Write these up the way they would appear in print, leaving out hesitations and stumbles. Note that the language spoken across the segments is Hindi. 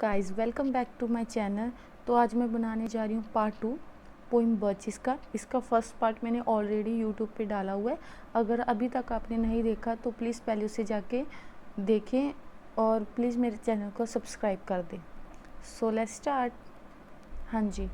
Guys, welcome back to my channel. तो आज मैं बनाने जा रही हूँ पार्ट 2 पोइम बर्चिस का। इसका फर्स्ट पार्ट मैंने ऑलरेडी यूट्यूब पे डाला हुआ है। अगर अभी तक आपने नहीं देखा तो प्लीज़ पहले उसे जाके देखें और प्लीज़ मेरे चैनल को सब्सक्राइब कर दें। सो लेट्स स्टार्ट। हाँ जी,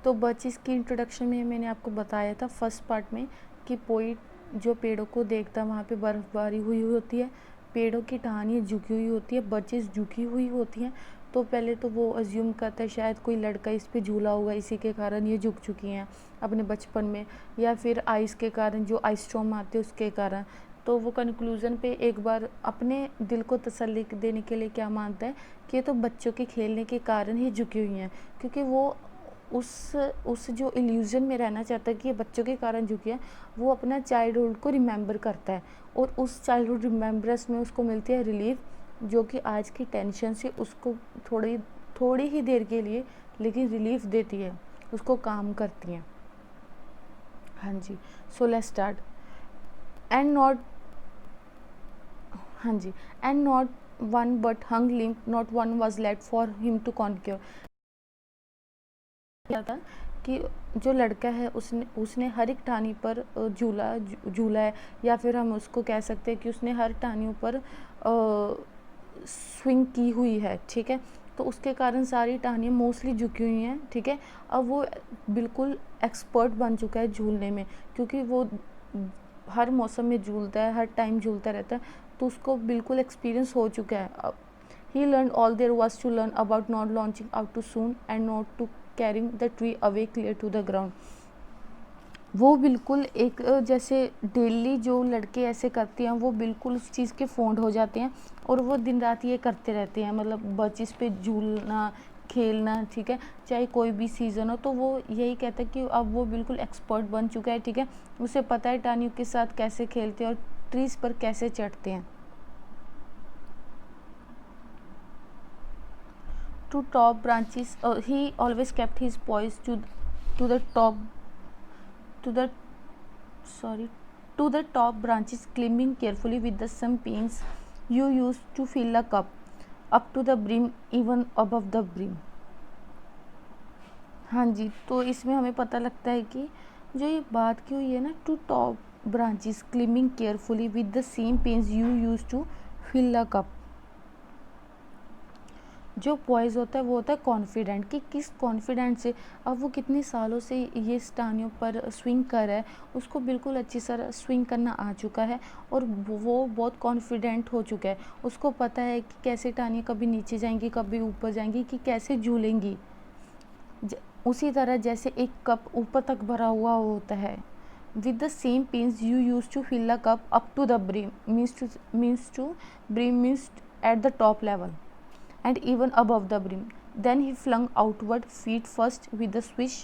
तो बर्चिस की इंट्रोडक्शन में मैंने आपको बताया था फर्स्ट पार्ट में कि पोइट जो पेड़ों को देखता है वहाँ पे बर्फ़बारी हुई होती है, पेड़ों की टहनियाँ झुकी हुई होती है, बर्चिस झुकी हुई होती हैं। तो पहले तो वो अज्यूम करता है शायद कोई लड़का इस पे झूला होगा, इसी के कारण ये झुक चुकी हैं अपने बचपन में, या फिर आइस के कारण, जो आइस स्टॉर्म आते हैं उसके कारण। तो वो कंक्लूज़न पे एक बार अपने दिल को तसल्ली देने के लिए क्या मानता है कि ये तो बच्चों के खेलने के कारण ही झुकी हुई हैं, क्योंकि वो उस जो इल्यूज़न में रहना चाहता है कि ये बच्चों के कारण झुकी है। वो अपना चाइल्डहुड को रिमेंबर करता है और उस चाइल्डहुड रिमेंबरेंस में उसको मिलती है रिलीफ, जो कि आज की टेंशन से उसको थोड़ी ही देर के लिए लेकिन रिलीफ देती है, उसको काम करती हैं। हाँ जी, so let's start. And not हाँ जी, and not one but hung limp, not one was late for him to conquer. था कि जो लड़का है उसने हर एक टहनी पर झूला है, या फिर हम उसको कह सकते हैं कि उसने हर टहनियों पर स्विंग की हुई है। ठीक है, तो उसके कारण सारी टहनियाँ मोस्टली झुकी हुई हैं। ठीक है, अब वो बिल्कुल एक्सपर्ट बन चुका है झूलने में, क्योंकि वो हर मौसम में झूलता है, हर टाइम झूलता रहता है, तो उसको बिल्कुल एक्सपीरियंस हो चुका है। He learned all there was to learn about not launching out too soon and not to carrying the tree away clear to the ground. वो बिल्कुल एक जैसे डेली जो लड़के ऐसे करते हैं वो बिल्कुल उस चीज़ के फॉन्ड हो जाते हैं और वो दिन रात ये करते रहते हैं, मतलब बर्चिस पे झूलना, खेलना। ठीक है, चाहे कोई भी सीज़न हो, तो वो यही कहता है कि अब वो बिल्कुल एक्सपर्ट बन चुका है। ठीक है, उसे पता है टानियों के साथ कैसे खेलते हैं और ट्रीज़ पर कैसे चढ़ते हैं। To top branches, he always kept his poise to the top to the sorry to the top branches, climbing carefully with the some pins you used to fill a cup up to the brim, even above the brim. हाँ जी, तो इसमें हमें पता लगता है कि जो ये बात की हुई है ना, to top branches climbing carefully with the same pains you use to fill a cup. जो पॉइज होता है वो होता है कॉन्फिडेंट, कि किस कॉन्फिडेंट से अब वो कितने सालों से ये टानियों पर स्विंग कर रहा है, उसको बिल्कुल अच्छी तरह स्विंग करना आ चुका है और वो बहुत कॉन्फिडेंट हो चुका है। उसको पता है कि कैसे टानियाँ कभी नीचे जाएंगी, कभी ऊपर जाएंगी, कि कैसे झूलेंगी। उसी तरह जैसे एक कप ऊपर तक भरा हुआ होता है, with the same pins you used to fill a cup up to the brim, means at the top level and even above the brim. Then he flung outward, feet first, with a swish,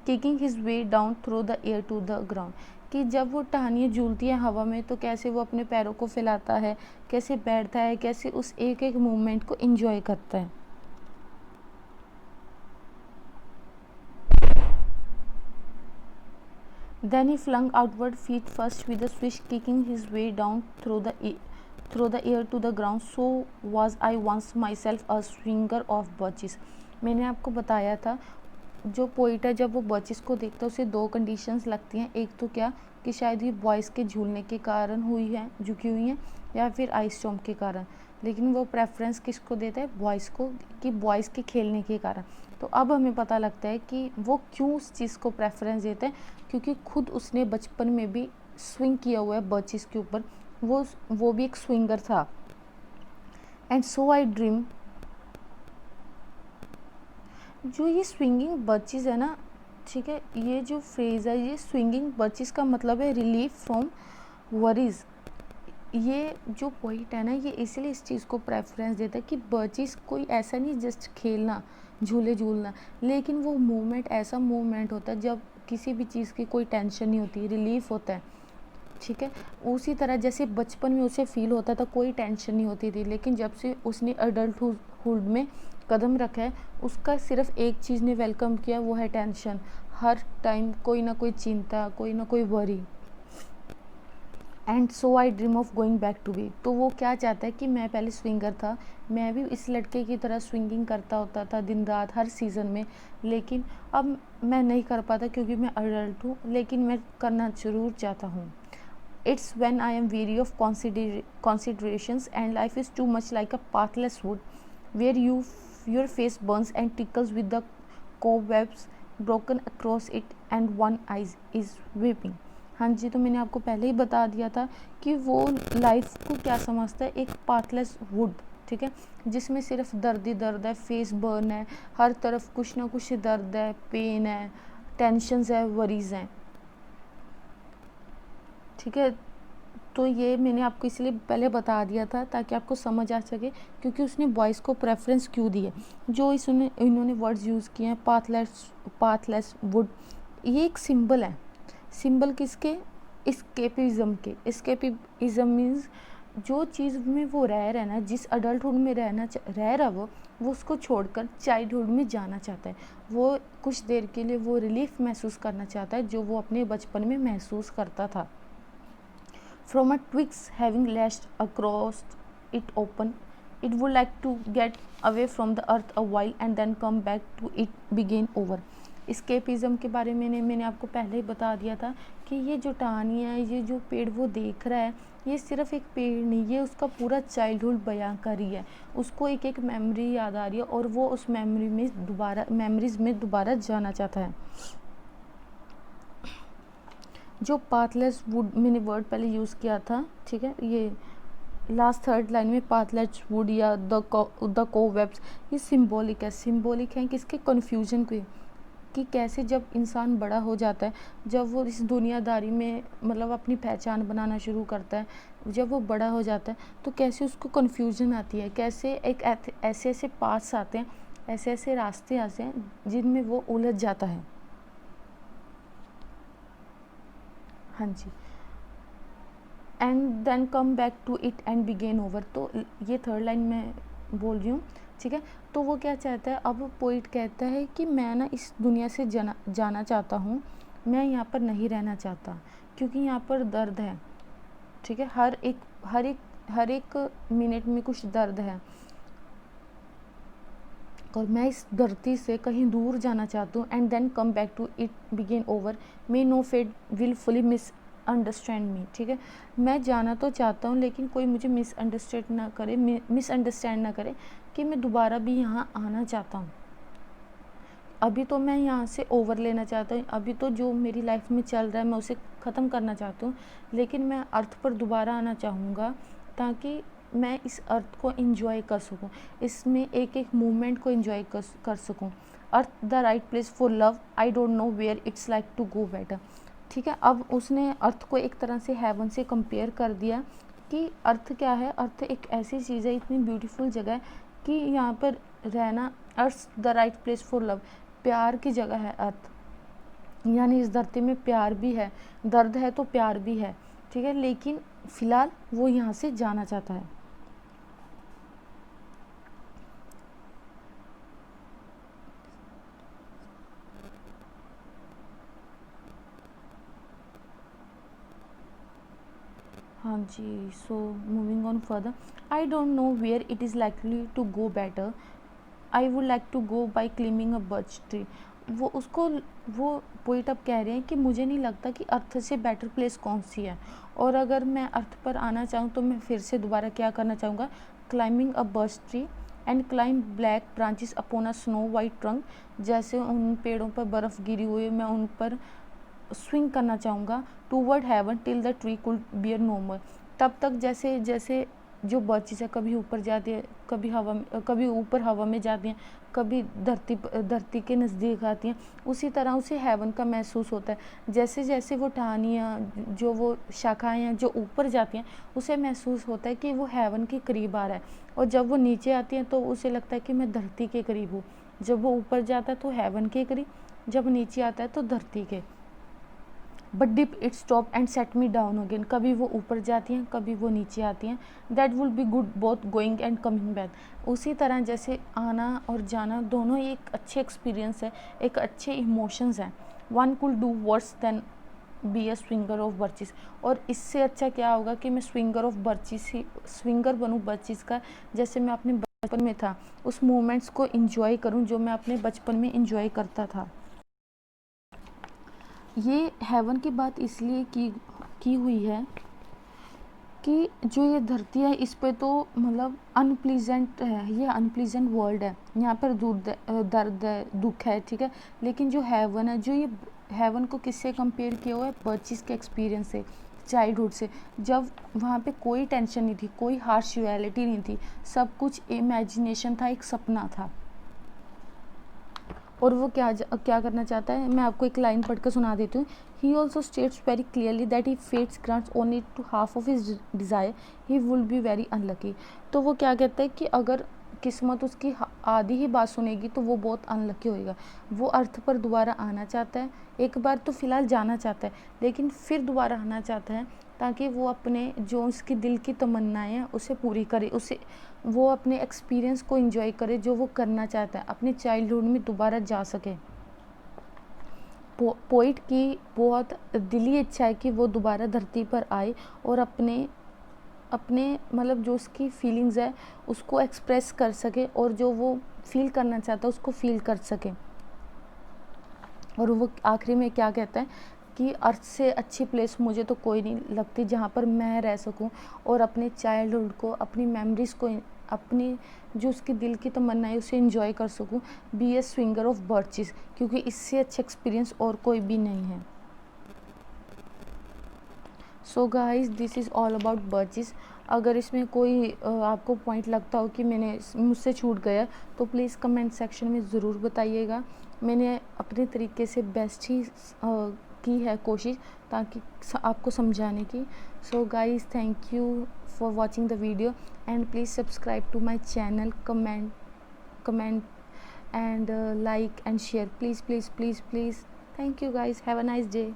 kicking his way down through the air to the ground. कि जब वो टहनियाँ झूलती हैं हवा में तो कैसे वो अपने पैरों को फैलाता है, कैसे बैठता है, कैसे उस एक एक मूवमेंट को एंजॉय करता है। Then he flung outward, feet first, with a swish, kicking his way down through the air to the ground. So was I once myself a swinger of birches. मैंने आपको बताया था जो पोइट है जब वो बर्चिस को देखता है उसे दो कंडीशंस लगती हैं। एक तो क्या कि शायद ये बॉयज़ के झूलने के कारण हुई है, झुकी हुई हैं, या फिर आइस स्टॉर्म के कारण, लेकिन वो प्रेफरेंस किसको देता है, बॉयज़ को, कि बॉयज़ के खेलने के कारण। तो अब हमें पता लगता है कि वो क्यों उस चीज़ को प्रेफरेंस देते हैं, क्योंकि खुद उसने बचपन में भी स्विंग किया हुआ है बर्चिस के ऊपर, वो भी एक स्विंगर था। एंड सो आई ड्रीम, जो ये स्विंगिंग बर्चिस है ना, ठीक है, ये जो फ्रेज़ है, ये स्विंगिंग बर्चिस का मतलब है रिलीफ फ्रॉम वरीज़। ये जो पॉइंट है ना, ये इसलिए इस चीज़ को प्रेफरेंस देता है कि बर्चिस कोई ऐसा नहीं जस्ट खेलना, झूले झूलना, लेकिन वो मूवमेंट ऐसा मूवमेंट होता है जब किसी भी चीज़ की कोई टेंशन नहीं होती, रिलीफ होता है। ठीक है, उसी तरह जैसे बचपन में उसे फील होता था कोई टेंशन नहीं होती थी, लेकिन जब से उसने अडल्टहुड में कदम रखा है, उसका सिर्फ एक चीज़ ने वेलकम किया, वो है टेंशन। हर टाइम कोई ना कोई चिंता, कोई ना कोई worry. And so I dream of going back to be. तो वो क्या चाहता है कि मैं पहले स्विंगर था, मैं भी इस लड़के की तरह स्विंगिंग करता होता था दिन रात हर सीज़न में, लेकिन अब मैं नहीं कर पाता क्योंकि मैं अडल्ट हूँ, लेकिन मैं करना ज़रूर चाहता हूँ। It's when I am weary of considerations and life is too much like a pathless wood where your face burns and tickles with the cobwebs broken across it and one eye is weeping। हाँ जी, तो मैंने आपको पहले ही बता दिया था कि वो लाइफ को क्या समझता है, एक पाथलेस वुड, ठीक है, जिसमें सिर्फ दर्द ही दर्द है, फेस बर्न है, हर तरफ कुछ ना कुछ दर्द है, पेन है, टेंशन्स है, वरीज हैं, ठीक है। तो ये मैंने आपको इसलिए पहले बता दिया था ताकि आपको समझ आ सके, क्योंकि उसने बॉयज़ को प्रेफरेंस क्यों दी है। जो इन्होंने वर्ड्स यूज़ किए हैं, पाथलेस वुड, ये एक सिंबल है। सिंबल किसके? इस्केपिज़म के। इस्केपिज़म मीन्स जो चीज़ में वो रह रहा है ना, जिस अडल्टहुड में रह रहा वो उसको छोड़कर चाइल्डहुड में जाना चाहता है। वो कुछ देर के लिए वो रिलीफ महसूस करना चाहता है जो वो अपने बचपन में महसूस करता था। From a twigs having lashed across it open, it would like to get away from the earth a while and then come back to it begin over। escapism के बारे में मैंने आपको पहले ही बता दिया था कि ये जो टहनी है, ये जो पेड़ वो देख रहा है, ये सिर्फ एक पेड़ नहीं, ये उसका पूरा चाइल्डहुड बयां कर रही है। उसको एक एक मेमोरी याद आ रही है और वो उस मेमोरीज में दोबारा जाना चाहता है। जो पाथलेस वुड मैंने वर्ड पहले यूज़ किया था, ठीक है, ये लास्ट थर्ड लाइन में पाथलेस वुड या द कोवेब्स, ये सिंबॉलिक है किसके? कन्फ्यूजन के, कि कैसे जब इंसान बड़ा हो जाता है, जब वो इस दुनियादारी में मतलब अपनी पहचान बनाना शुरू करता है, जब वो बड़ा हो जाता है तो कैसे उसको कन्फ्यूजन आती है, कैसे एक ऐसे ऐसे पाथ्स आते हैं, ऐसे ऐसे रास्ते आते हैं जिनमें वो उलझ जाता है। हाँ जी, and then come back to it and begin over. तो ये थर्ड लाइन मैं बोल रही हूँ, ठीक है। तो वो क्या चाहता है, अब पोइट कहता है कि मैं ना इस दुनिया से जाना चाहता हूँ, मैं यहाँ पर नहीं रहना चाहता क्योंकि यहाँ पर दर्द है, ठीक है, हर एक मिनट में कुछ दर्द है और मैं इस धरती से कहीं दूर जाना चाहती हूँ। And then come back to it begin over, may no fate will fully miss understand me, ठीक है। मैं जाना तो चाहता हूँ लेकिन कोई मुझे मिसअंडरस्टैंड ना करे कि मैं दोबारा भी यहाँ आना चाहता हूँ। अभी तो मैं यहाँ से ओवर लेना चाहता हूँ, अभी तो जो मेरी लाइफ में चल रहा है मैं उसे ख़त्म करना चाहता हूँ, लेकिन मैं अर्थ पर दोबारा आना चाहूँगा ताकि मैं इस अर्थ को एंजॉय कर सकूं, इसमें एक एक मोमेंट को एंजॉय कर सकूं। Earth the right place for love, I don't know where it's like to go better, ठीक है। अब उसने अर्थ को एक तरह से हेवन से कंपेयर कर दिया कि अर्थ क्या है, अर्थ एक ऐसी चीज़ है, इतनी ब्यूटीफुल जगह है कि यहाँ पर रहना, अर्थ the right place for love, प्यार की जगह है अर्थ, यानी इस धरती में प्यार भी है, दर्द है तो प्यार भी है, ठीक है, लेकिन फ़िलहाल वो यहाँ से जाना चाहता है। हाँ जी, so moving on further, I don't know where it is likely to go better, I would like to go by climbing a birch tree. वो पोइट अब कह रहे हैं कि मुझे नहीं लगता कि अर्थ से बेटर प्लेस कौन सी है, और अगर मैं अर्थ पर आना चाहूँ तो मैं फिर से दोबारा क्या करना चाहूँगा, climbing a birch tree and climb black branches upon a snow white trunk. जैसे उन पेड़ों पर बर्फ़ गिरी हुई है, मैं उन पर स्विंग करना चाहूँगा toward heaven till the tree could bear no more. तब तक जैसे जैसे जो बर्चेस है कभी ऊपर जाती है, कभी ऊपर हवा में जाती हैं, कभी धरती के नज़दीक आती हैं, उसी तरह उसे हेवन का महसूस होता है। जैसे जैसे वो टहनियाँ, जो वो शाखाएँ हैं जो ऊपर जाती हैं, उसे महसूस होता है कि वो हेवन के करीब आ रहा है, और जब वो नीचे आती हैं तो उसे लगता है कि मैं धरती के करीब हूँ। जब वो ऊपर जाता है तो हेवन के करीब, जब नीचे आता है तो धरती के। But dip it stop and set me down again, कभी वो ऊपर जाती हैं कभी वो नीचे आती हैं। That will be good both going and coming back. उसी तरह जैसे आना और जाना दोनों ही एक अच्छे एक्सपीरियंस है, एक अच्छे इमोशंस हैं। One could do worse than be a swinger of birches. और इससे अच्छा क्या होगा कि मैं स्विंगर ऑफ बर्चिस ही स्विंगर बनूँ बर्चिस का, जैसे मैं अपने बचपन में था, उस मोमेंट्स को इंजॉय करूँ जो मैं अपने बचपन में इंजॉय करता था। ये हेवन की बात इसलिए की हुई है कि जो ये धरती है इस पे तो मतलब अनप्लीजेंट है, ये अनप्लीजेंट वर्ल्ड है, यहाँ पर दर्द है, दुख है, ठीक है। लेकिन जो हेवन है, जो ये हेवन को किससे कंपेयर किया हुआ है, बर्चिस के एक्सपीरियंस से, चाइल्डहुड से, जब वहाँ पे कोई टेंशन नहीं थी, कोई हार्श रियलिटी नहीं थी, सब कुछ इमेजिनेशन था, एक सपना था। और वो क्या करना चाहता है, मैं आपको एक लाइन पढ़ कर सुना देती हूँ। He also states very clearly that he fates grants only to half of his desire he would be very unlucky. तो वो क्या कहता है कि अगर किस्मत उसकी आधी ही बात सुनेगी तो वो बहुत अनलकी होएगा। वो अर्थ पर दोबारा आना चाहता है, एक बार तो फ़िलहाल जाना चाहता है, लेकिन फिर दोबारा आना चाहता है ताकि वो अपने जो उसकी दिल की तमन्नाएं हैं उसे पूरी करे, उसे वो अपने एक्सपीरियंस को एंजॉय करे जो वो करना चाहता है, अपने चाइल्डहुड में दोबारा जा सके। पोइट की बहुत दिली इच्छा है कि वो दोबारा धरती पर आए और अपने अपने मतलब जो उसकी फीलिंग्स है उसको एक्सप्रेस कर सके, और जो वो फील करना चाहता है उसको फील कर सके। और वो आखिरी में क्या कहता है कि अर्थ से अच्छी प्लेस मुझे तो कोई नहीं लगती जहाँ पर मैं रह सकूँ और अपने चाइल्डहुड को, अपनी मेमोरीज़ को, अपनी जो उसकी दिल की तमन्ना है उसे एंजॉय कर सकूँ, be a swinger of birches, क्योंकि इससे अच्छा एक्सपीरियंस और कोई भी नहीं है। So guys, this is all about birches. अगर इसमें कोई आपको पॉइंट लगता हो कि मुझसे छूट गया तो प्लीज़ कमेंट सेक्शन में ज़रूर बताइएगा। मैंने अपने तरीके से बेस्ट ही की है कोशिश ताकि आपको समझाने की। So guys, thank you for watching the video and please subscribe to my channel, comment and like and share, please. Thank you guys, have a nice day.